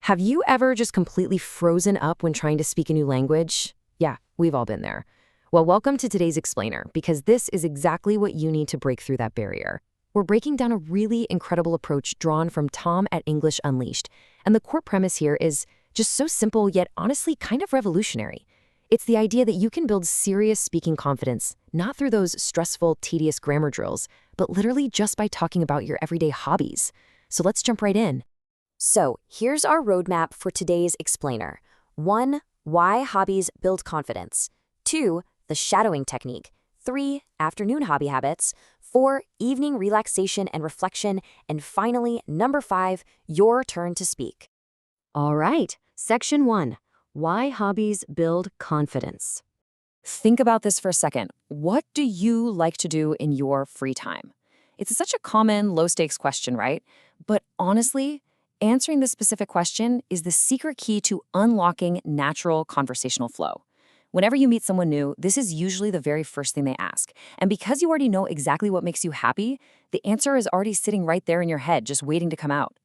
Have you ever just completely frozen up when trying to speak a new language? Yeah, we've all been there. Well, welcome to today's explainer, because this is exactly what you need to break through that barrier. We're breaking down a really incredible approach drawn from Tom at English Unleashed, and the core premise here is just so simple yet honestly kind of revolutionary. It's the idea that you can build serious speaking confidence, not through those stressful, tedious grammar drills, but literally just by talking about your everyday hobbies. So let's jump right in. So here's our roadmap for today's explainer. 1. Why hobbies build confidence. 2. The shadowing technique. 3. Afternoon hobby habits. 4. Evening relaxation and reflection. And finally, number 5, your turn to speak. All right, section 1. Why hobbies build confidence. Think about this for a second. What do you like to do in your free time? It's such a common, low-stakes question, right? But honestly, answering this specific question is the secret key to unlocking natural conversational flow. Whenever you meet someone new, this is usually the very first thing they ask. And because you already know exactly what makes you happy, the answer is already sitting right there in your head, just waiting to come out.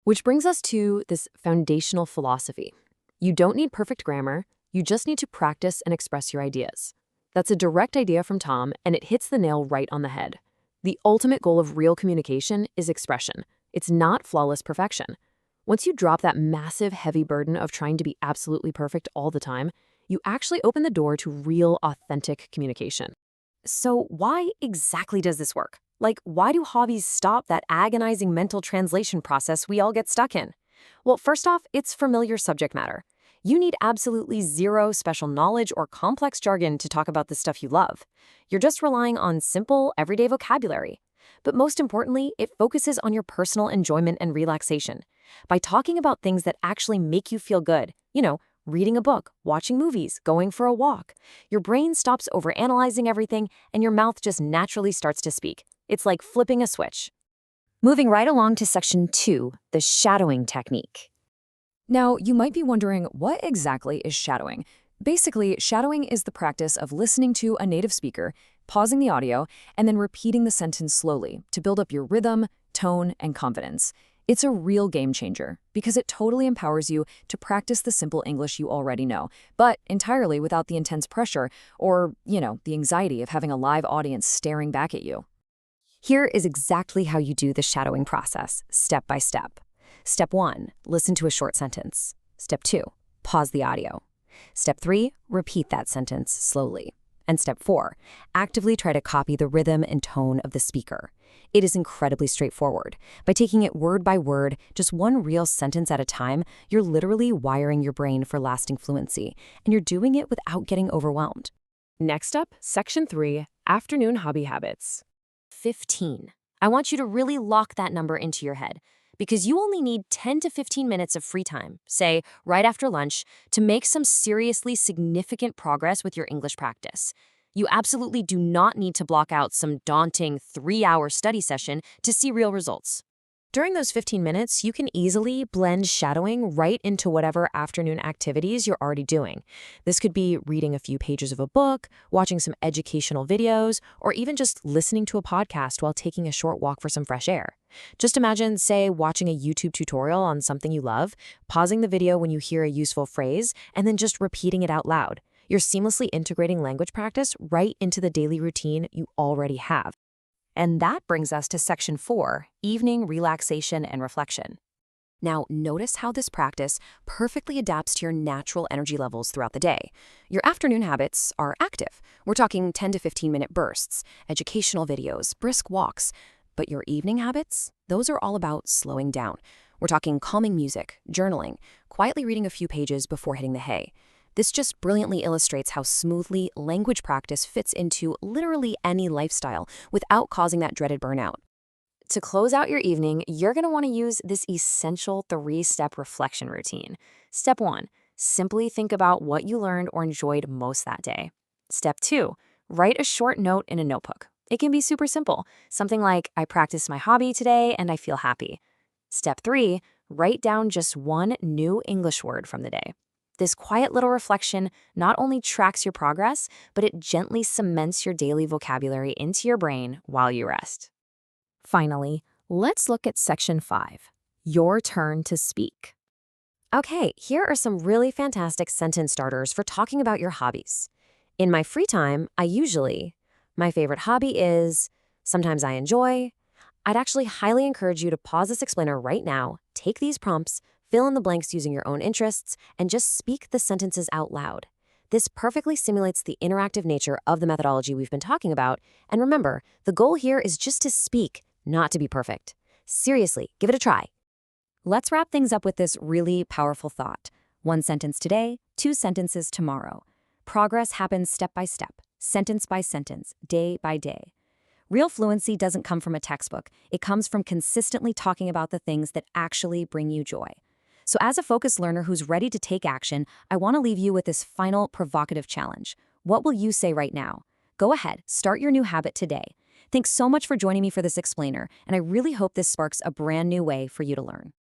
Which brings us to this foundational philosophy. You don't need perfect grammar, you just need to practice and express your ideas. That's a direct idea from Tom, and it hits the nail right on the head. The ultimate goal of real communication is expression. It's not flawless perfection. Once you drop that massive, heavy burden of trying to be absolutely perfect all the time, you actually open the door to real, authentic communication. So why exactly does this work? Like, why do hobbies stop that agonizing mental translation process we all get stuck in? Well, first off, it's familiar subject matter. You need absolutely zero special knowledge or complex jargon to talk about the stuff you love. You're just relying on simple, everyday vocabulary. But most importantly, it focuses on your personal enjoyment and relaxation. By talking about things that actually make you feel good, reading a book, watching movies, going for a walk, your brain stops overanalyzing everything and your mouth just naturally starts to speak. It's like flipping a switch. Moving right along to section 2, the shadowing technique. Now, you might be wondering, what exactly is shadowing? Basically, shadowing is the practice of listening to a native speaker, pausing the audio, and then repeating the sentence slowly to build up your rhythm, tone, and confidence. It's a real game changer because it totally empowers you to practice the simple English you already know, but entirely without the intense pressure or, the anxiety of having a live audience staring back at you. Here is exactly how you do the shadowing process, step by step. Step 1, listen to a short sentence. Step 2, pause the audio. Step 3, repeat that sentence slowly. And step 4, actively try to copy the rhythm and tone of the speaker. It is incredibly straightforward. By taking it word by word, just one real sentence at a time, you're literally wiring your brain for lasting fluency, and you're doing it without getting overwhelmed. Next up, section 3, afternoon hobby habits. 15. I want you to really lock that number into your head, because you only need 10 to 15 minutes of free time, say right after lunch, to make some seriously significant progress with your English practice. You absolutely do not need to block out some daunting 3-hour study session to see real results. During those 15 minutes, you can easily blend shadowing right into whatever afternoon activities you're already doing. This could be reading a few pages of a book, watching some educational videos, or even just listening to a podcast while taking a short walk for some fresh air. Just imagine, say, watching a YouTube tutorial on something you love, pausing the video when you hear a useful phrase, and then just repeating it out loud. You're seamlessly integrating language practice right into the daily routine you already have. And that brings us to section 4, evening relaxation and reflection. Now, notice how this practice perfectly adapts to your natural energy levels throughout the day. Your afternoon habits are active. We're talking 10 to 15-minute bursts, educational videos, brisk walks. But your evening habits, those are all about slowing down. We're talking calming music, journaling, quietly reading a few pages before hitting the hay. This just brilliantly illustrates how smoothly language practice fits into literally any lifestyle without causing that dreaded burnout. To close out your evening, you're going to want to use this essential 3-step reflection routine. Step 1, simply think about what you learned or enjoyed most that day. Step 2, write a short note in a notebook. It can be super simple, something like, I practiced my hobby today and I feel happy. Step 3, write down just one new English word from the day. This quiet little reflection not only tracks your progress, but it gently cements your daily vocabulary into your brain while you rest. Finally, let's look at section 5, your turn to speak. Okay, here are some really fantastic sentence starters for talking about your hobbies. In my free time, my favorite hobby is, sometimes I enjoy. I'd actually highly encourage you to pause this explainer right now, take these prompts, fill in the blanks using your own interests, and just speak the sentences out loud. This perfectly simulates the interactive nature of the methodology we've been talking about. And remember, the goal here is just to speak, not to be perfect. Seriously, give it a try. Let's wrap things up with this really powerful thought. One sentence today, two sentences tomorrow. Progress happens step by step, sentence by sentence, day by day. Real fluency doesn't come from a textbook. It comes from consistently talking about the things that actually bring you joy. So as a focused learner who's ready to take action, I want to leave you with this final provocative challenge. What will you say right now? Go ahead, start your new habit today. Thanks so much for joining me for this explainer, and I really hope this sparks a brand new way for you to learn.